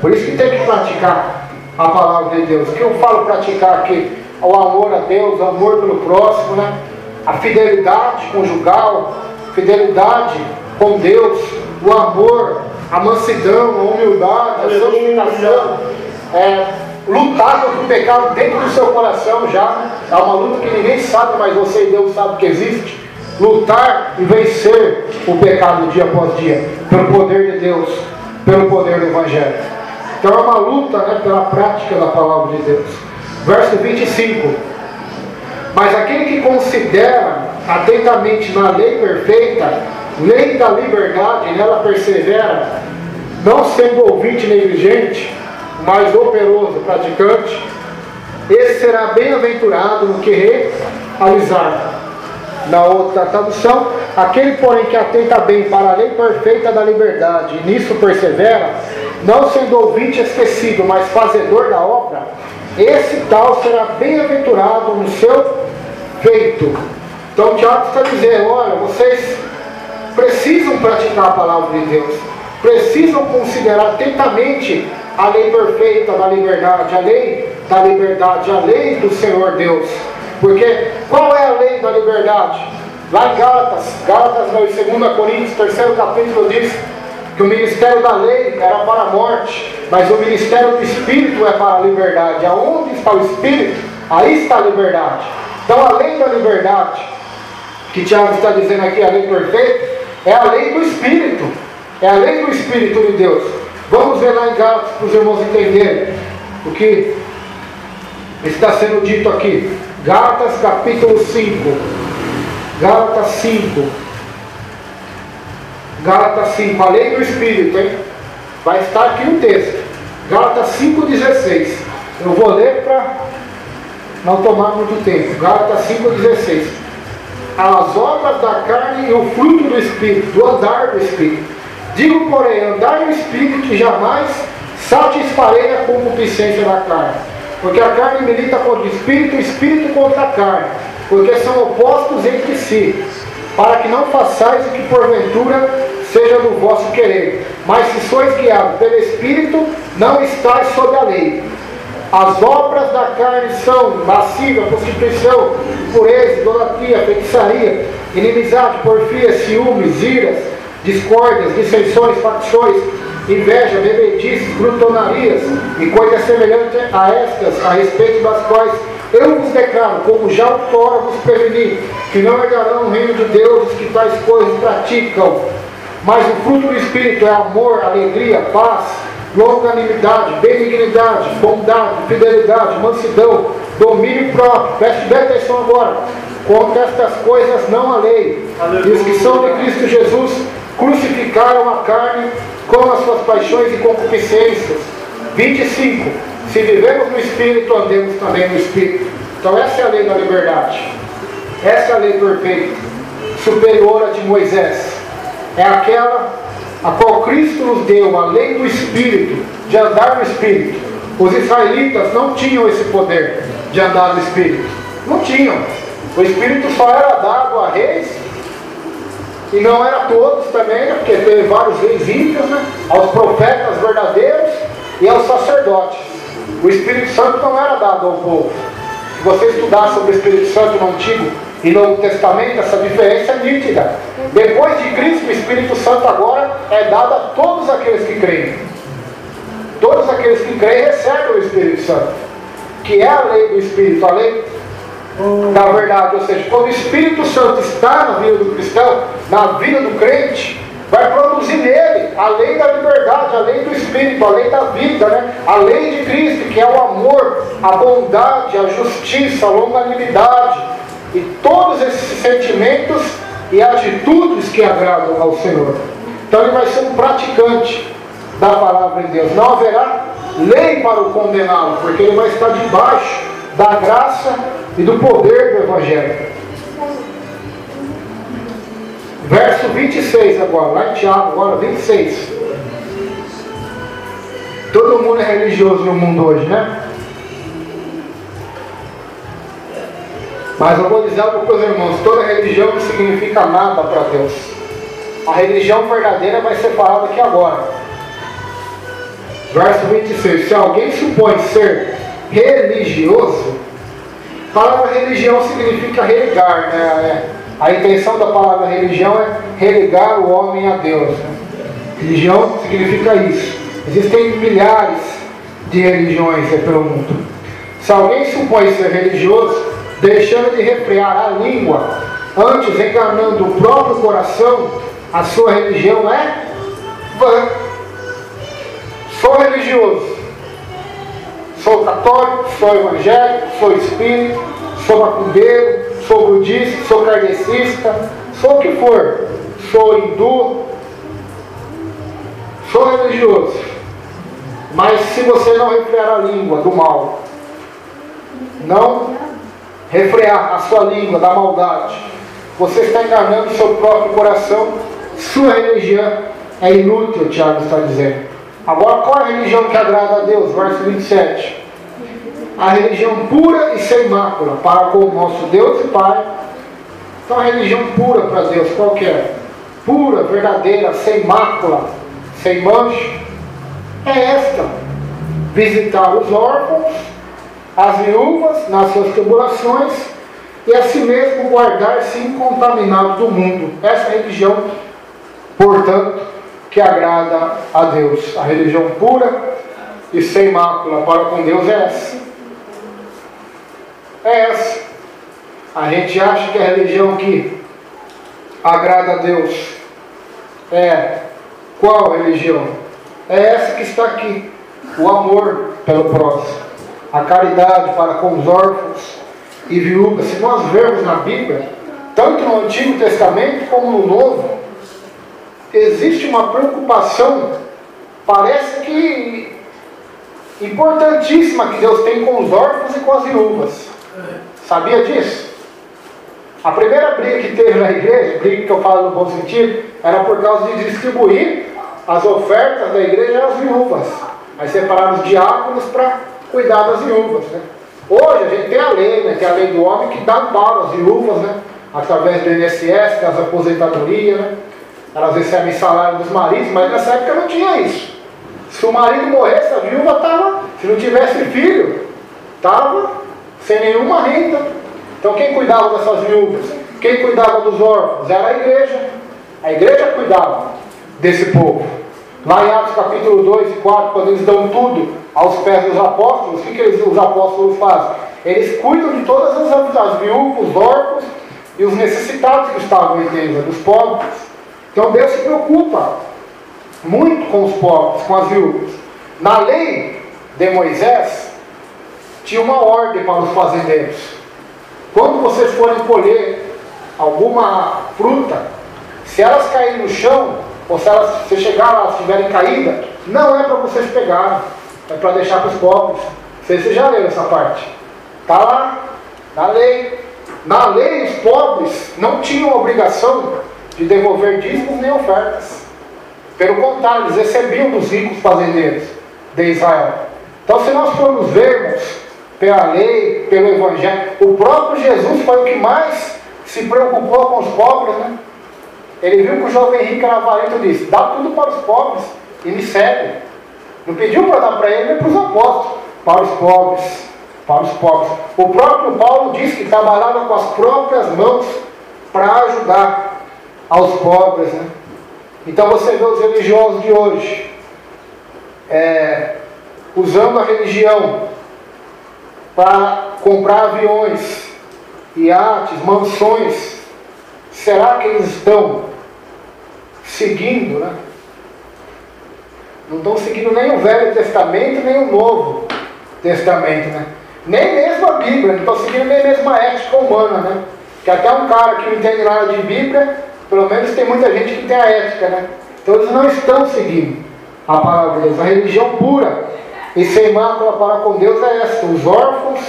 Por isso que tem que praticar a palavra de Deus. O que eu falo praticar aqui? O amor a Deus, o amor pelo próximo, né? A fidelidade conjugal, fidelidade com Deus, o amor, a mansidão, a humildade, a santificação, lutar contra o pecado dentro do seu coração já. É uma luta que ninguém sabe, mas você e Deus sabem que existe. Lutar e vencer o pecado dia após dia, pelo poder de Deus, pelo poder do Evangelho. Então é uma luta, né, pela prática da palavra de Deus. Verso 25. Mas aquele que considera atentamente na lei perfeita, lei da liberdade, nela persevera, não sendo ouvinte negligente, mas operoso, praticante, esse será bem-aventurado no que realizar. Na outra tradução, aquele porém que atenta bem para a lei perfeita da liberdade e nisso persevera, não sendo ouvinte esquecido, mas fazedor da obra, esse tal será bem-aventurado no seu feito. Então Tiago está dizendo, olha, vocês precisam praticar a palavra de Deus, precisam considerar atentamente a lei perfeita da liberdade, a lei da liberdade, a lei do Senhor Deus. Porque qual é a lei da liberdade? Lá em Gálatas, não, em 2 Coríntios, 3º capítulo, diz que o ministério da lei era para a morte, mas o ministério do Espírito é para a liberdade. Aonde está o Espírito, aí está a liberdade. Então a lei da liberdade, que Tiago está dizendo aqui, a lei perfeita, é a lei do Espírito. É a lei do Espírito de Deus. Vamos ver lá em Gálatas para os irmãos entenderem o que está sendo dito aqui. Gálatas capítulo 5. Gálatas 5. Gálatas 5, a lei do Espírito, hein? Vai estar aqui no texto. Gálatas 5,16. Eu vou ler para não tomar muito tempo. Gálatas 5,16. as obras da carne e o fruto do Espírito, do andar do Espírito. Digo, porém, andar no Espírito e jamais satisfarei a concupiscência da carne. Porque a carne milita contra o Espírito e o Espírito contra a carne, porque são opostos entre si, para que não façais o que porventura seja do vosso querer. Mas se sois guiados pelo Espírito, não estáis sob a lei. As obras da carne são lascívia, prostituição, impureza, idolatria, feitiçaria, inimizade, porfia, ciúmes, iras, discórdias, dissensões, facções, inveja, bebedices, glutonarias e coisas semelhantes a estas, a respeito das quais eu vos declaro, como já outrora vos preveni, que não herdarão o reino de Deus os que tais coisas praticam. Mas o fruto do Espírito é amor, alegria, paz, longanimidade, benignidade, bondade, fidelidade, mansidão, domínio próprio. Preste bem atenção agora. Contra estas coisas não há lei. E os que são de Cristo Jesus crucificaram a carne com as suas paixões e concupiscências. 25. Se vivemos no Espírito, andemos também no Espírito. Então essa é a lei da liberdade. Essa é a lei perfeita, superior à de Moisés. É aquela a qual Cristo nos deu, a lei do Espírito, de andar no Espírito. Os israelitas não tinham esse poder de andar no Espírito. Não tinham. O Espírito só era dado a reis, e não era todos também, né? Porque teve vários reis ímpios, né? Aos profetas verdadeiros e aos sacerdotes. O Espírito Santo não era dado ao povo. Se você estudar sobre o Espírito Santo no Antigo e Novo Testamento, essa diferença é nítida. Depois de Cristo, o Espírito Santo agora é dado a todos aqueles que creem. Todos aqueles que creem recebem o Espírito Santo, que é a lei do Espírito, a lei da verdade. Ou seja, quando o Espírito Santo está na vida do cristão, na vida do crente, vai produzir nele a lei da liberdade, a lei do Espírito, a lei da vida, né? A lei de Cristo, que é o amor, a bondade, a justiça, a longanimidade e todos esses sentimentos e atitudes que agradam ao Senhor. Então ele vai ser um praticante da palavra de Deus. Não haverá lei para o condená-lo, porque ele vai estar debaixo da graça e do poder do Evangelho. Verso 26 agora, lá em Tiago, agora 26. Todo mundo é religioso no mundo hoje, né? Mas eu vou dizer algo para os irmãos: toda religião não significa nada para Deus. A religião verdadeira vai ser falada aqui agora. Verso 26. Se alguém supõe ser religioso, a palavra religião significa religar, né? A intenção da palavra religião é religar o homem a Deus, né? Religião significa isso. Existem milhares de religiões pelo mundo. Se alguém supõe ser religioso, deixando de refrear a língua, antes enganando o próprio coração, a sua religião é vã. Sou religioso, sou católico, sou evangélico, sou espírita, sou macumbeiro, sou budista, sou kardecista, sou o que for, sou hindu, sou religioso. Mas se você não refrear a língua do mal, não refrear a sua língua da maldade, você está enganando o seu próprio coração. Sua religião é inútil, Tiago está dizendo. Agora, qual é a religião que agrada a Deus? Verso 27. A religião pura e sem mácula para com o nosso Deus e Pai. Então a religião pura para Deus, qual que é? Pura, verdadeira, sem mácula, sem mancha, é esta: visitar os órfãos, as viúvas nas suas tribulações, e a si mesmo guardar-se incontaminado do mundo. Essa religião, portanto, que agrada a Deus. A religião pura e sem mácula para com Deus é essa. É essa. A gente acha que a religião que agrada a Deus é qual religião? É essa que está aqui: o amor pelo próximo, a caridade para com os órfãos e viúvas. Se nós vermos na Bíblia, tanto no Antigo Testamento como no Novo, existe uma preocupação, parece que importantíssima, que Deus tem com os órfãos e com as viúvas. Sabia disso? A primeira briga que teve na igreja, briga que eu falo no bom sentido, era por causa de distribuir as ofertas da igreja às viúvas. Aí separaram os diáconos para cuidar das viúvas, né? Hoje a gente tem a lei, né? Tem a lei do homem que dá amparo às viúvas, né? Através do INSS, das aposentadorias, né? Elas recebem salário dos maridos, mas nessa época não tinha isso. Se o marido morresse, a viúva estava, se não tivesse filho, estava sem nenhuma renda. Então quem cuidava dessas viúvas? Quem cuidava dos órfãos? Era a igreja. A igreja cuidava desse povo. Lá em Atos capítulo 2 e 4, quando eles dão tudo aos pés dos apóstolos, o que os apóstolos fazem? Eles cuidam de todas as viúvas, os órfãos e os necessitados que estavam em igreja, dos pobres. Então Deus se preocupa muito com os pobres, com as viúvas. Na lei de Moisés, tinha uma ordem para os fazendeiros. Quando vocês forem colher alguma fruta, se elas caírem no chão, ou se você chegar lá, se estiverem caídas, não é para vocês pegarem, é para deixar para os pobres. Vocês já leram essa parte? Está lá, na lei. Na lei, os pobres não tinham obrigação de devolver dízimos nem ofertas. Pelo contrário, eles recebiam dos ricos fazendeiros de Israel. Então, se nós formos vermos pela lei, pelo Evangelho, o próprio Jesus foi o que mais se preocupou com os pobres, né? Ele viu que o jovem rico era avarento e disse: dá tudo para os pobres e me segue. Não pediu para dar para ele, nem para os apóstolos, para os pobres. Para os pobres. O próprio Paulo disse que trabalhava com as próprias mãos para ajudar aos pobres, né? Então você vê os religiosos de hoje usando a religião para comprar aviões, iates, mansões. Será que eles estão seguindo, né? Não estão seguindo nem o Velho Testamento, nem o Novo Testamento, né? Nem mesmo a Bíblia, não estão seguindo nem mesmo a ética humana, né? Que até um cara que não entende nada de Bíblia, pelo menos tem muita gente que tem a ética, né? Então eles não estão seguindo a palavra de Deus. A religião pura e sem mácula para com Deus é essa: os órfãos,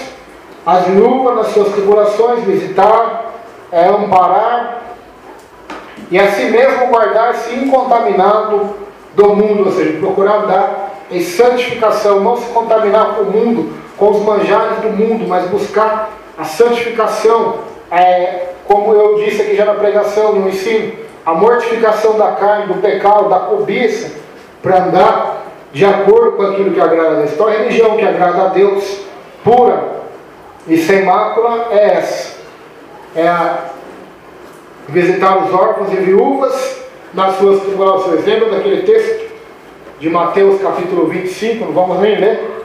as viúvas nas suas tribulações, visitar, amparar, e assim mesmo guardar-se incontaminado do mundo, ou seja, procurar andar em santificação, não se contaminar com o mundo, com os manjares do mundo, mas buscar a santificação, como eu disse aqui já na pregação, no ensino, a mortificação da carne, do pecado, da cobiça, para andar de acordo com aquilo que agrada a Deus. Então a religião que agrada a Deus, pura e sem mácula, é essa: visitar os órfãos e viúvas nas suas tribulações. Lembra daquele texto de Mateus capítulo 25, não vamos nem ler?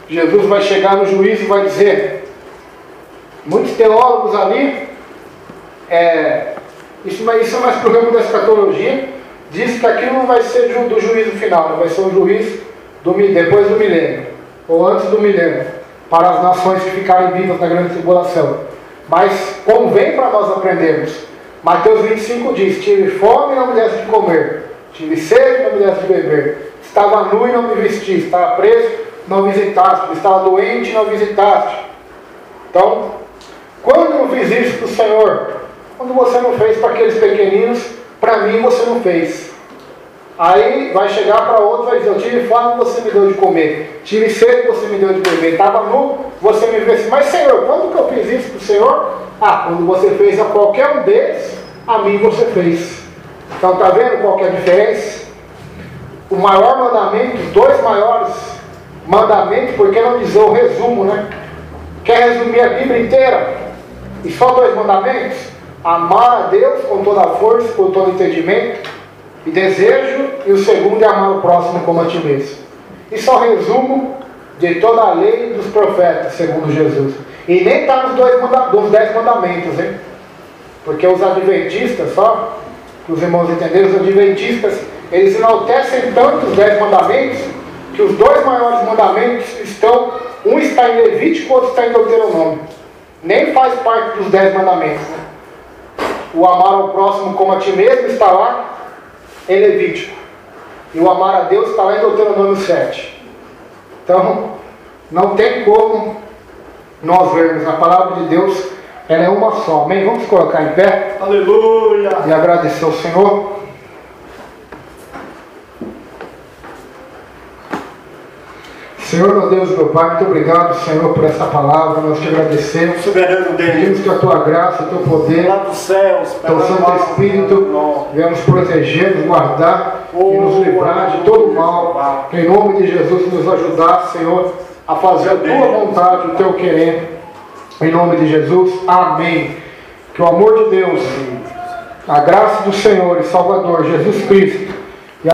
Jesus vai chegar no juízo e vai dizer, muitos teólogos ali, isso é mais pro ramo da escatologia, diz que aquilo não vai ser do juízo final, vai ser o juízo depois do milênio, ou antes do milênio, para as nações que ficarem vivas na grande tribulação. Mas convém para nós aprendermos. Mateus 25 diz: tive fome e não me desse de comer, tive sede e não me desse de beber, estava nu e não me vestiste, estava preso, não visitaste, estava doente e não visitaste. Então, quando eu fiz isso para o Senhor? Quando você não fez para aqueles pequeninos, para mim você não fez. Aí vai chegar para outro e vai dizer: eu tive fome e você me deu de comer, tive sede e você me deu de beber, estava nu, você me viu assim. Mas Senhor, quando que eu fiz isso para o Senhor? Quando você fez a qualquer um deles, a mim você fez. Então está vendo qual que é a diferença? O maior mandamento, os dois maiores mandamentos, por que não dizer o resumo, né? Quer resumir a Bíblia inteira? E só dois mandamentos? Amar a Deus com toda a força, com todo entendimento e desejo, e o segundo é amar o próximo como a ti mesmo. Isso é o resumo de toda a lei dos profetas, segundo Jesus. E nem está nos dos 10 mandamentos, hein? Porque os adventistas, só para os irmãos entenderem, os adventistas, eles enaltecem tanto os 10 mandamentos, que os dois maiores mandamentos um está em Levítico, o outro está em Deuteronômio. Nem faz parte dos 10 mandamentos, né? O amar ao próximo como a ti mesmo está lá em Levítico. E o amar a Deus está lá em Deuteronômio 7. Então, não tem como nós vermos. A palavra de Deus ela é uma só. Amém? Vamos colocar em pé. Aleluia. E agradecer ao Senhor. Senhor, meu Deus, meu Pai, muito obrigado, Senhor, por essa palavra. Nós te agradecemos. Soberano Deus. Pedimos que a tua graça, o teu poder, Lá dos céus, teu Santo Espírito, venha nos proteger, nos guardar e nos livrar de todo mal. Em nome de Jesus, nos ajudar, Senhor, a fazer a tua vontade, o teu querer. Em nome de Jesus, amém. Que o amor de Deus, a graça do Senhor e Salvador Jesus Cristo